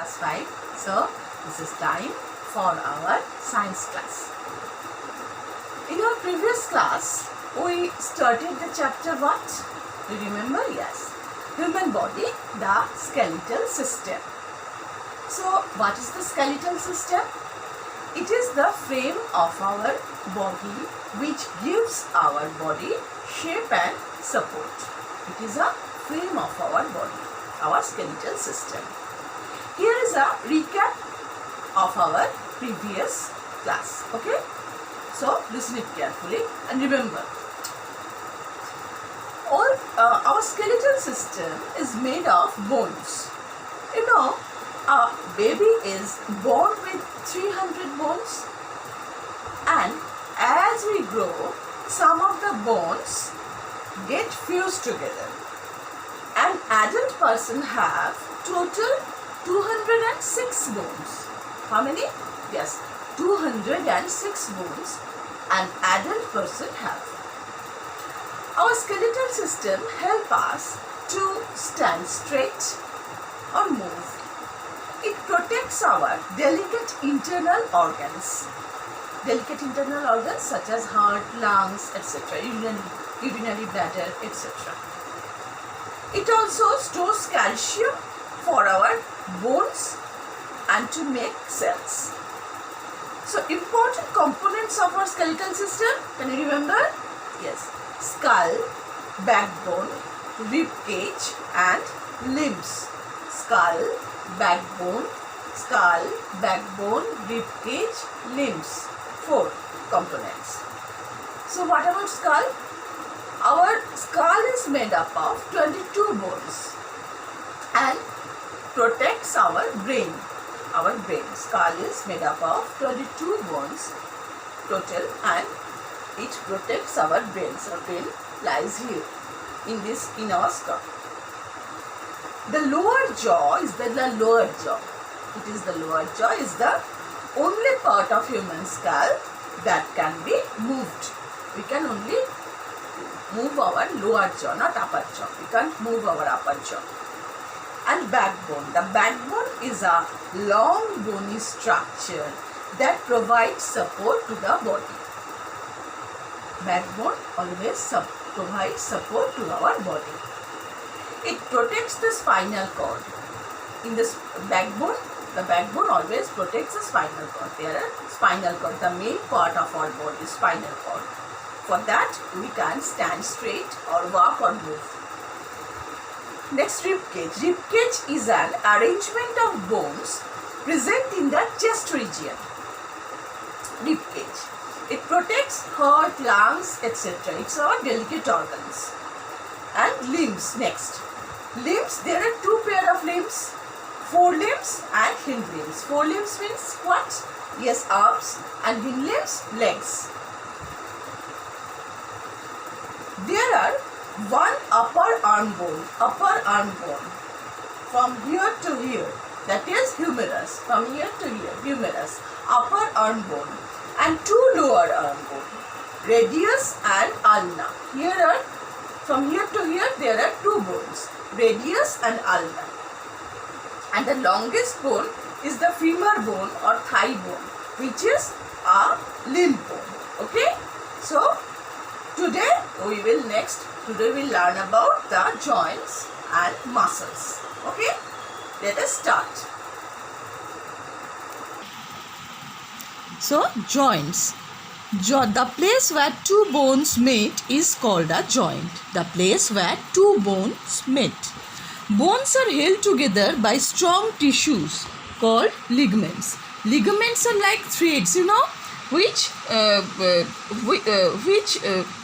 class 5. So this is time for our science class. In our previous class, we started the chapter what? Do you remember? Yes. Human body, the skeletal system. So what is the skeletal system? It is the frame of our body which gives our body shape and support. It is a frame of our body, our skeletal system. Here is a recap of our previous class. Okay? So listen it carefully and remember. Our skeletal system is made of bones. You know, a baby is born with 300 bones, and as we grow, some of the bones get fused together. An adult person have total 206 bones. How many? Yes, 206 bones an adult person have. Our skeletal system help us to stand straight or move. It protects our delicate internal organs. Delicate internal organs such as heart, lungs, etc., urinary bladder, etc. It also stores calcium for our bones and to make cells. So important components of our skeletal system, can you remember? Yes. Skull, backbone, rib cage and limbs. Skull, backbone, rib cage, limbs. 4 components. So what about skull? Our skull is made up of 22 bones and protects our brain. Our brain. Skull is made up of 22 bones total and it protects our brains. Our brain lies here in our skull. The lower jaw is the lower jaw. It is the lower jaw is the only part of human skull that can be moved. We can only move our lower jaw, not upper jaw. We can't move our upper jaw. And backbone. The backbone is a long bony structure that provides support to the body. Backbone always provides support to our body. It protects the spinal cord. In this backbone, the backbone always protects the spinal cord. There are spinal cord, the main part of our body, spinal cord. For that, we can stand straight or walk or move. Next, rib cage. Rib cage is an arrangement of bones present in the chest region. Rib cage. It protects heart, lungs, etc. It's our delicate organs. And limbs. Next. Limbs, there are 2 pairs of limbs. Forelimbs and hind limbs. Forelimbs means what? Yes, arms, and hind limbs, legs. There are 1 upper arm bone, from here to here, that is humerus, from here to here, humerus, upper arm bone, and 2 lower arm bone, radius and ulna. Here are, from here to here, there are 2 bones, radius and ulna. And the longest bone is the femur bone or thigh bone, which is a limb bone. Okay? So, today we'll learn about the joints and muscles. Okay? Let us start. So, joints. The place where 2 bones meet is called a joint. The place where 2 bones meet. Bones are held together by strong tissues called ligaments. Ligaments are like threads, you know, which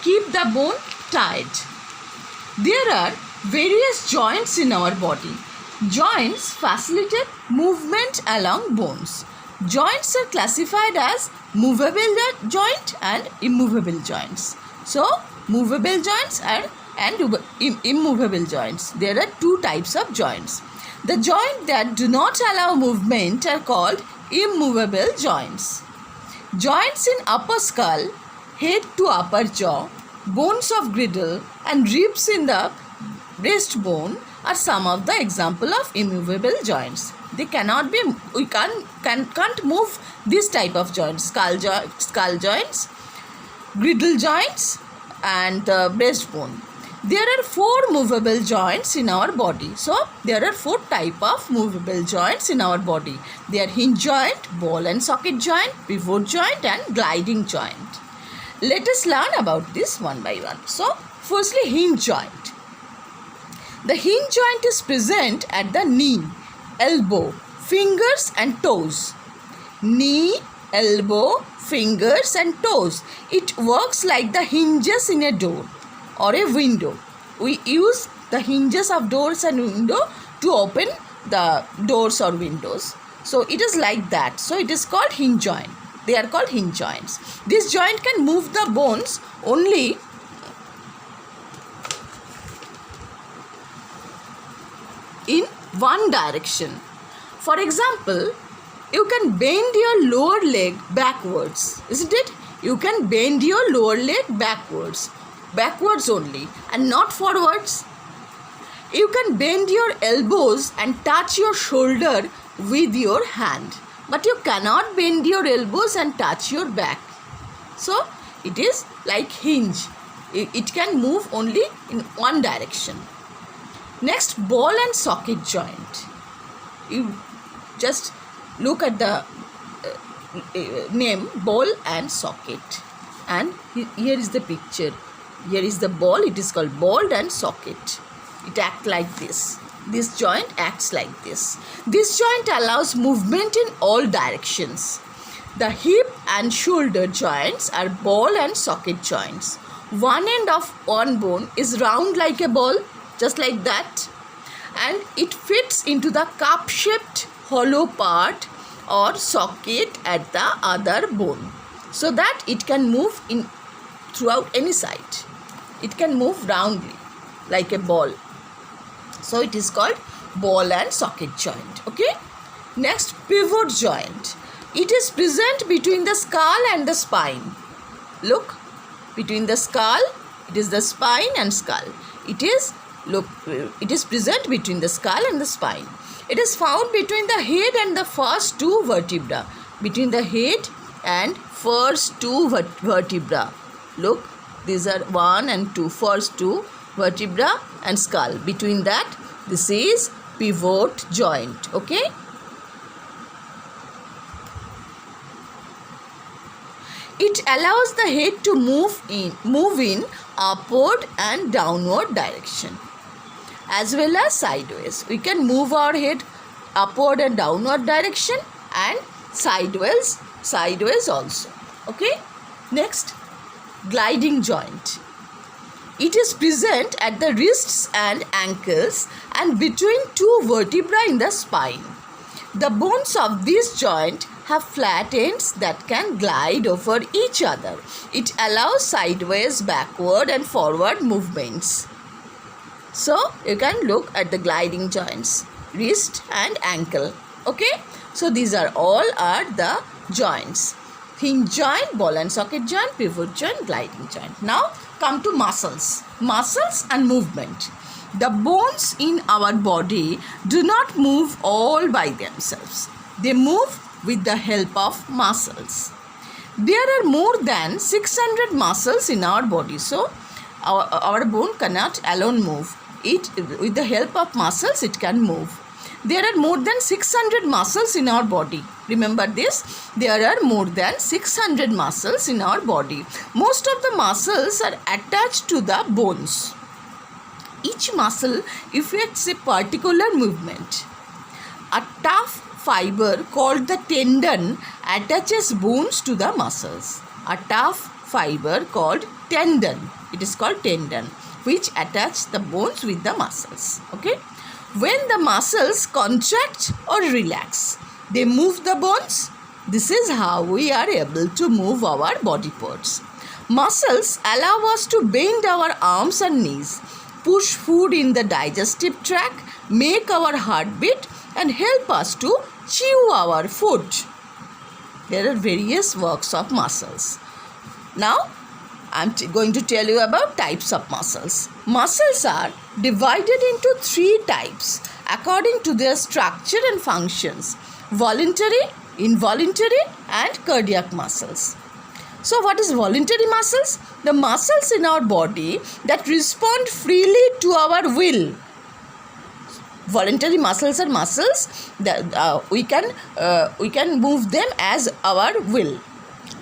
keep the bone tight. There are various joints in our body. Joints facilitate movement along bones. Joints are classified as movable joint and immovable joints. So, movable joints and immovable joints. There are 2 types of joints. The joints that do not allow movement are called immovable joints. Joints in upper skull, head to upper jaw, bones of girdle and ribs in the breastbone are some of the example of immovable joints. They cannot be, we can't move this type of joints, skull joints, griddle joints, and the breastbone. There are 4 movable joints in our body. So there are 4 type of movable joints in our body. They are hinge joint, ball and socket joint, pivot joint, and gliding joint. Let us learn about this one by one. So firstly, hinge joint. The hinge joint is present at the knee, elbow, fingers and toes. Knee, elbow, fingers and toes. It works like the hinges in a door or a window. We use the hinges of doors and window to open the doors or windows. So it is like that. So it is called hinge joint. They are called hinge joints. This joint can move the bones only in one direction. For example, you can bend your lower leg backwards, isn't it? You can bend your lower leg backwards only, and not forwards. You can bend your elbows and touch your shoulder with your hand, but you cannot bend your elbows and touch your back. So it is like hinge. It can move only in one direction. Next, ball and socket joint. You just look at the name, ball and socket, and here is the picture. Here is the ball. It is called ball and socket. It acts like this. This joint acts like this. This joint allows movement in all directions. The hip and shoulder joints are ball and socket joints. One end of one bone is round like a ball, just like that, and it fits into the cup-shaped hollow part or socket at the other bone, so that it can move in throughout any side. It can move roundly like a ball. So it is called ball and socket joint. Okay. Next, pivot joint. It is present between the skull and the spine. Look, between the skull, it is the spine and skull. It is present between the skull and the spine. It is found between the head and the first 2 vertebrae. Between the head and first 2 vertebrae. Look, these are 1 and 2, first 2 vertebra and skull. Between that, this is pivot joint. Okay. It allows the head to move in upward and downward direction, as well as sideways. We can move our head upward and downward direction, and sideways also. Okay. Next, gliding joint. It is present at the wrists and ankles and between 2 vertebrae in the spine. The bones of this joint have flat ends that can glide over each other. It allows sideways, backward and forward movements. So you can look at the gliding joints, wrist and ankle. Okay. So these are all the joints. Hinge joint, ball and socket joint, pivot joint, gliding joint. Now come to muscles. Muscles and movement. The bones in our body do not move all by themselves. They move with the help of muscles. There are more than 600 muscles in our body. So our bone cannot alone move. With the help of muscles, it can move. There are more than 600 muscles in our body. Remember this. There are more than 600 muscles in our body. Most of the muscles are attached to the bones. Each muscle effects a particular movement. A tough fiber called the tendon attaches bones to the muscles. A tough fiber called tendon. It is called tendon, which attach the bones with the muscles. Okay. When the muscles contract or relax, they move the bones. This is how we are able to move our body parts. Muscles allow us to bend our arms and knees, push food in the digestive tract, make our heart beat, and help us to chew our food. There are various works of muscles. Now, I'm going to tell you about types of muscles. Muscles are divided into 3 types: according to their structure and functions: voluntary, involuntary, and cardiac muscles. So what is voluntary muscles? The muscles in our body that respond freely to our will. Voluntary muscles are muscles that we can move them as our will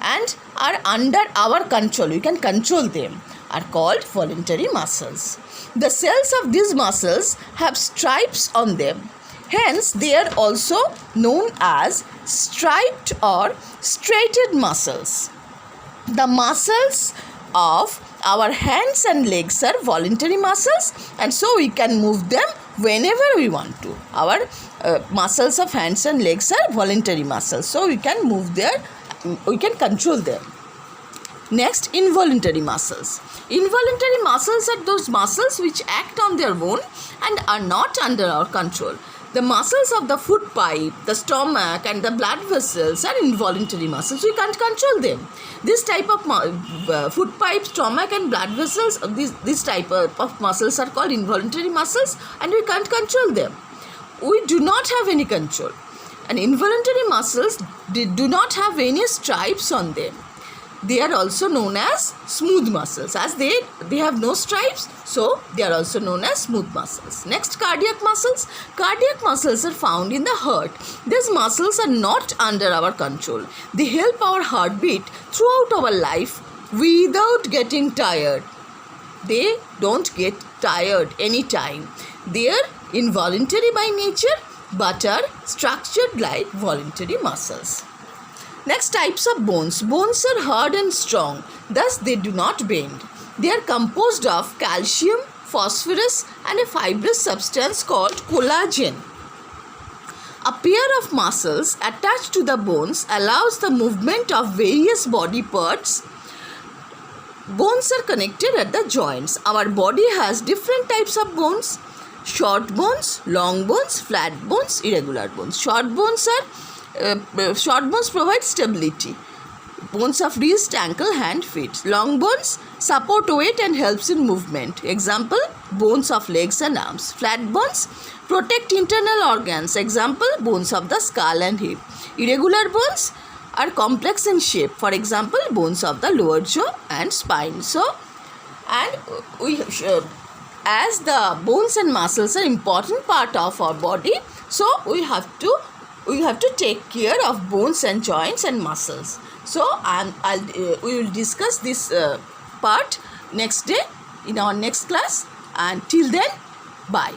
and are under our control. We can control them, are called voluntary muscles. The cells of these muscles have stripes on them. Hence, they are also known as striped or striated muscles. The muscles of our hands and legs are voluntary muscles, and so we can move them whenever we want to. Our muscles of hands and legs are voluntary muscles, so we can move we can control them. Next, involuntary muscles. Involuntary muscles are those muscles which act on their own and are not under our control. The muscles of the foot pipe, the stomach, and the blood vessels are involuntary muscles. We can't control them. This type of foot pipe, stomach, and blood vessels, this type of muscles are called involuntary muscles, and we can't control them. We do not have any control. And involuntary muscles do not have any stripes on them. They are also known as smooth muscles. As they have no stripes, so they are also known as smooth muscles. Next, cardiac muscles. Cardiac muscles are found in the heart. These muscles are not under our control. They help our heartbeat throughout our life without getting tired. They don't get tired anytime. They are involuntary by nature but are structured like voluntary muscles. Next, types of bones. Bones are hard and strong, thus they do not bend. They are composed of calcium, phosphorus, and a fibrous substance called collagen. A pair of muscles attached to the bones allows the movement of various body parts. Bones are connected at the joints. Our body has different types of bones: short bones, long bones, flat bones, irregular bones. Short bones provide stability. Bones of wrist, ankle, hand, feet. Long bones support weight and helps in movement. Example, bones of legs and arms. Flat bones protect internal organs. Example, bones of the skull and hip. Irregular bones are complex in shape. For example, bones of the lower jaw and spine. As the bones and muscles are important part of our body, so we have to take care of bones and joints and muscles. So we will discuss this part next day in our next class, and till then, bye.